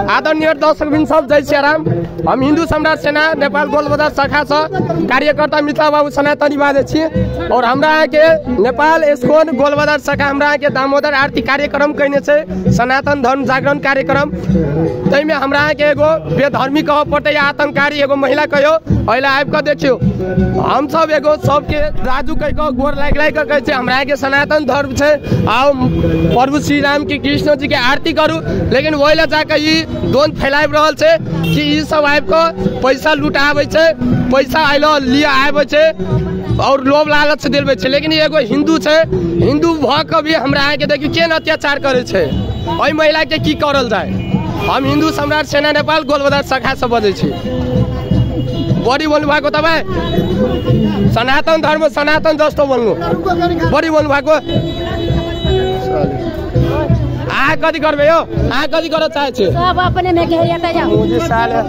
आदरणीय दर्शकबिन सब जय श्री राम। हम हिंदू सम्राट सेना नेपाल गोलबजार शाखा से कार्यकर्ता मिथिला बाबू सनातनी बाजे छी और हमरा के नेपाल एस्कोन गोलबजार शाखा हमरा के दामोदर आरती कार्यक्रम कइने छै, सनातन धर्म जागरण कार्यक्रम। तै में हमरा के एगो बेधर्मी कह पटे आतंककारी एगो महिला कहियो अहिले आबि के देखियो। हम सब एगो सबके राजू कह के गोर लाग लाग के कहै छै हमरा के सनातन धर्म छै, आओ प्रभु श्री राम के कृष्ण जी के आरती करू। लेकिन ओइला जाके ई दोन फैलाइब रहल छै कि ई सब आबि के पैसा लुटाबै छै, पैसा आइलो लिया आबै छै और लोभ लालच से दिलबै छै। लेकिन एगो हिंदू छै, हिंदू भ के भी हमरा के देखियो केन अत्याचार करे छै, ओइ महिला के की करल जाय। हम हिंदू सम्राट सेना नेपाल गोलबजार शाखा से बजै छी। बड़ी बोल्नु भएको तपाईँ सनातन धर्म सनातन जस्तो बोल्नु, बड़ी बोल्नु भएको। कति गर्वे हो, कति गर्न चाहन्छु सब अपने में घेरिया त जाऊ मुझे साले